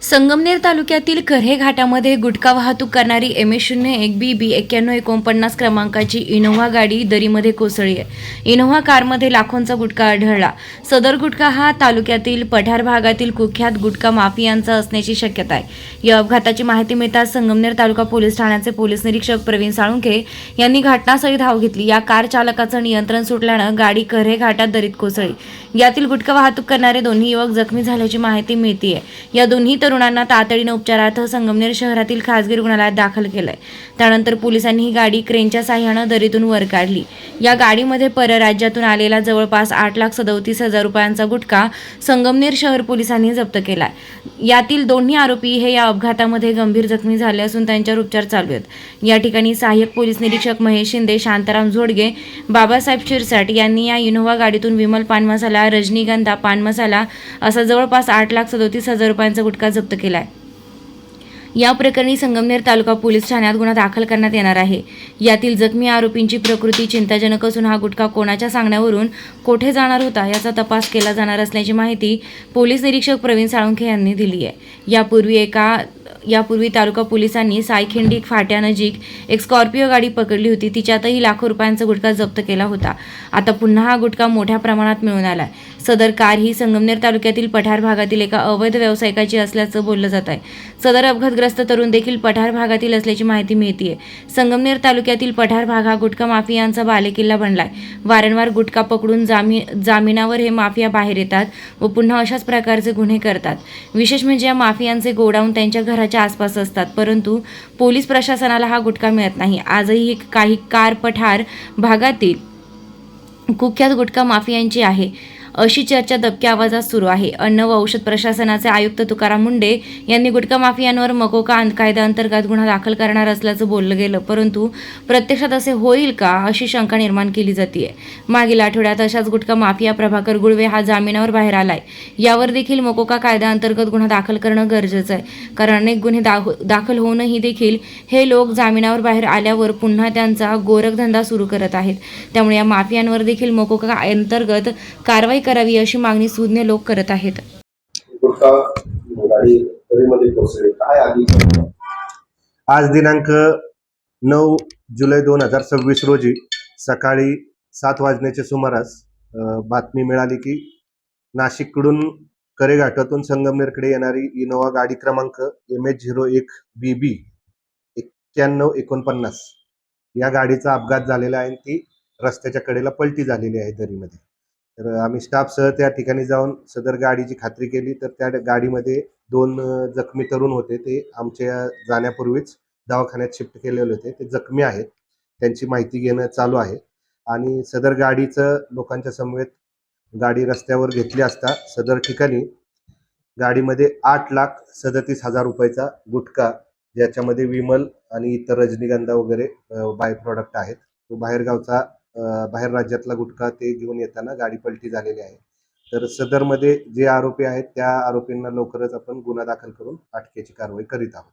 संगमनेर तालुक्यातील कऱ्हे घाटामध्ये गुटखा वाहतूक करणारी MH01BB 9149 क्रमांकाची इनोव्हा गाडी दरीमध्ये कोसळली आहे. इनोव्हा कारमध्ये लाखोंचा गुटखा आढळला. सदर गुटखा हा तालुक्यातील पठार भागातील कुख्यात गुटखा माफियांचा असण्याची शक्यता आहे. या अपघाताची माहिती मिळताच संगमनेर तालुका पोलीस ठाण्याचे पोलीस निरीक्षक प्रवीण साळुंखे यांनी घटनास्थळी धाव घेतली. या कार चालकाचं नियंत्रण सुटल्यानं गाडी कऱ्हे घाटात दरीत कोसळली. यातील गुटखा वाहतूक करणारे दोन्ही युवक जखमी झाल्याची माहिती मिळते. या दोन्ही तरुणांना तातडीने उपचारार्थ संगमनेर शहरातील खासगी रुग्णालयात दाखल केलंय. त्यानंतर पोलिसांनी ही गाडी क्रेनच्या साहाय्यानं दरीतून वर काढली. या गाडीमध्ये परराज्यातून आलेला जवळपास 8,37,000 रुपयांचा गुटखा संगमनेर शहर पोलिसांनी जप्त केलाय. यातील दोन्ही आरोपी हे या अपघातामध्ये गंभीर जखमी झाले असून त्यांच्यावर उपचार चालू आहेत. या ठिकाणी सहाय्यक पोलीस निरीक्षक महेश शिंदे, शांताराम झोडगे, बाबासाहेब शिरसाट यांनी या इनोव्हा गाडीतून विमल पान मसाला, रजनीगंधा पान मसाला असा जवळपास 8,37,000 रुपयांचा गुटखा जप्त केलाय. या प्रकरणी संगमनेर तालुका पोलीस ठाण्यात गुन्हा दाखल करण्यात येणार आहे. यातील जखमी आरोपींची प्रकृती चिंताजनक असून हा गुटखा कोणाच्या सांगण्यावरून कोठे जाणार होता याचा तपास केला जाणार असल्याची माहिती पोलीस निरीक्षक प्रवीण साळुंखे यांनी दिली आहे. यापूर्वी तालुका पोलिसांनी सायखिंडी फाट्यानजीक एक स्कॉर्पिओ गाडी पकडली होती. तिच्यातही लाखो रुपयांचा गुटखा जप्त केला होता. आता पुन्हा हा गुटखा मोठ्या प्रमाणात मिळून आलाय. सदर कार ही संगमनेर तालुक्यातील पठार भागातील एका अवैध व्यावसायिकाची असल्याचं बोललं जात आहे. सदर अपघातग्रस्त तरुण देखील पठार भागातील असल्याची माहिती मिळते. संगमनेर तालुक्यातील पठार भाग हा गुटखा माफियांचा बालेकिल्ला बनलाय. वारंवार गुटखा पकडून जामिनावर हे माफिया बाहेर येतात व पुन्हा अशाच प्रकारचे गुन्हे करतात. विशेष म्हणजे या माफियांचे गोडाऊन त्यांच्या घराच्या आसपास असतात, परंतु पोलीस प्रशासनाला हा गुटखा मिळत नाही. आजही काही कार पठार भागातील कुख्यात गुटखा माफियांची आहे अशी चर्चा दबक्या आवाजात सुरू आहे. अन्न व औषध प्रशासनाचे आयुक्त तुकाराम मुंडे यांनी गुटखा माफियांवर मकोका कायद्याअंतर्गत गुन्हा दाखल करणार असल्याचं बोललं गेलं, परंतु प्रत्यक्षात असे होईल का अशी शंका निर्माण केली जाते. मागील आठवड्यात अशाच गुटखा माफिया प्रभाकर गुळवे हा जामिनावर बाहेर आलाय. यावर देखील मकोका कायद्याअंतर्गत गुन्हा दाखल करणं गरजेचं आहे, कारण अनेक गुन्हे दाखल होऊनही देखील हे लोक जामिनावर बाहेर आल्यावर पुन्हा त्यांचा गोरखधंदा सुरू करत आहेत. त्यामुळे या माफियांवर देखील मकोका अंतर्गत कारवाई करावी अशी मागणी सुज्ञ लोक करत आहेत. आज दिनांक 9 जुलै 2026 रोजी सकाळी 7 वाजण्याच्या सुमारास बातमी मिळाली की नाशिककडून कऱ्हे घाटातून संगमनेरकडे येणारी इनोव्हा गाडी क्रमांक MH01BB 9149 या गाडीचा अपघात झालेला आहे. ती रस्त्याच्या कडेला पलटी झालेली आहे दरीमध्ये. तर आम्ही स्टाफसह त्या ठिकाणी जाऊन सदर गाडीची खात्री केली, तर त्या गाडीमध्ये 2 जखमी तरुण होते. ते आमच्या जाण्यापूर्वीच दवाखान्यात शिफ्ट केलेले होते. ते जखमी आहेत. त्यांची माहिती घेणं चालू आहे आणि सदर गाडीचं लोकांच्या समवेत गाडी रस्त्यावर घेतली असता सदर ठिकाणी गाडीमध्ये 8,37,000 रुपयाचा गुटखा, ज्याच्यामध्ये विमल आणि इतर रजनीगंधा वगैरे बाय प्रोडक्ट आहेत, तो बाहेर राज्यातला गुटखा ते घेऊन येताना गाडी पलटी झालेली आहे. तर सदरमध्ये जे आरोपी आहेत त्या आरोपींना लवकरच आपण गुन्हा दाखल करून अटकेची कारवाई करीत आहोत.